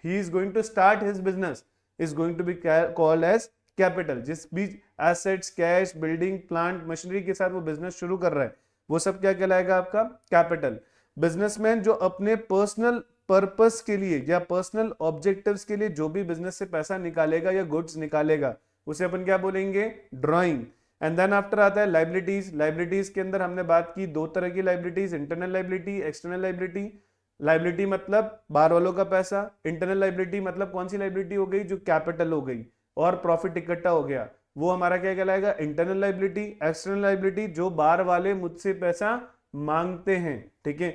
he is going to start his business is going to be called as capital. जिस भी assets, cash, building, plant, machinery के साथ वो बिजनेस शुरू कर रहा है वो सब क्या कहलाएगा? आपका कैपिटल. बिजनेसमैन जो अपने पर्सनल पर्पस के लिए या पर्सनल ऑब्जेक्टिव्स के लिए जो भी बिजनेस से पैसा निकालेगा या गुड्स निकालेगा उसे अपन क्या बोलेंगे, ड्रॉइंग। एंड देन आफ्टर आता है लाइबिलिटीज। लाइबिलिटीज के अंदर हमने बात की दो तरह की liabilities, internal liability, external liability. Liability मतलब बाहर वालों का पैसा, इंटरनल लाइबिलिटी मतलब कौन सी लाइबिलिटी हो गई, जो कैपिटल हो गई और प्रॉफिट इकट्ठा हो गया, वो हमारा क्या कहलाएगा, इंटरनल लाइबिलिटी। एक्सटर्नल लाइबिलिटी जो बाहर वाले मुझसे पैसा मांगते हैं, ठीक है,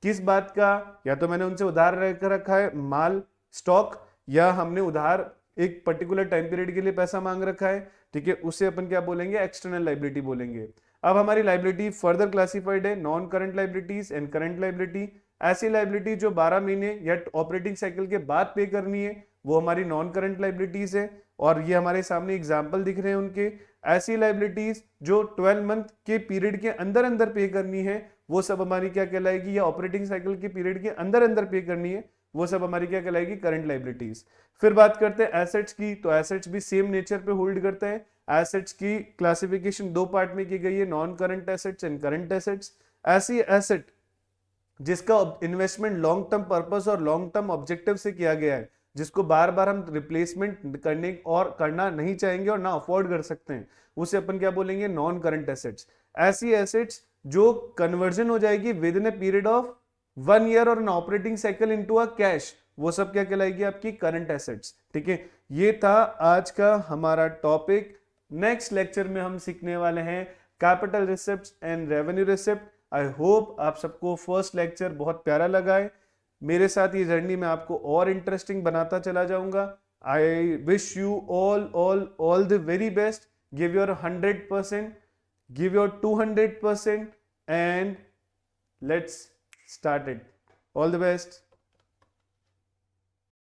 किस बात का, या तो मैंने उनसे उधार रखा है माल स्टॉक, या हमने उधार एक पर्टिकुलर टाइम पीरियड के लिए पैसा मांग रखा है, ठीक है, उसे अपन क्या बोलेंगे, एक्सटर्नल लाइबिलिटी बोलेंगे। अब हमारी लाइबिलिटी फर्दर क्लासिफाइड है, non current liabilities and current liability. ऐसी लाइबिलिटी जो 12 महीने या ऑपरेटिंग साइकिल के बाद पे करनी है वो हमारी नॉन करंट लाइबिलिटीज है, और ये हमारे सामने एग्जांपल दिख रहे हैं उनके। ऐसी लाइबिलिटीज जो 12 मंथ के पीरियड के अंदर अंदर पे करनी है वो सब हमारी क्या कहलाएगी, या ऑपरेटिंग साइकिल के पीरियड के अंदर अंदर पे करनी है वो सब हमारी क्या कहलाएगी, करंट लाइबिलिटीज। फिर बात करते हैं एसेट्स की, तो एसेट्स भी सेम नेचर पे होल्ड करते हैं। एसेट्स की क्लासिफिकेशन दो पार्ट में की गई है, non current assets and current assets. ऐसी एसेट जिसका इन्वेस्टमेंट लॉन्ग टर्म पर्पस और लॉन्ग टर्म ऑब्जेक्टिव से किया गया है, जिसको बार बार हम रिप्लेसमेंट करने और करना नहीं चाहेंगे और ना अफोर्ड कर सकते हैं, उसे अपन क्या बोलेंगे, नॉन करंट एसेट्स। ऐसी एसेट्स जो कन्वर्जन हो जाएगी within a period of 1 year और an operating cycle into a cash, वो सब क्या कहलाएगी, आपकी करंट एसेट्स। ठीक है, ये था आज का हमारा टॉपिक। नेक्स्ट लेक्चर में हम सीखने वाले हैं capital receipts and revenue receipt. I hope आप सबको फर्स्ट लेक्चर बहुत प्यारा लगा है। मेरे साथ ये जर्नी मैं आपको और इंटरेस्टिंग बनाता चला जाऊंगा। I wish you all the very best. Give your 100%, give your 200%, and let's start it. All the best.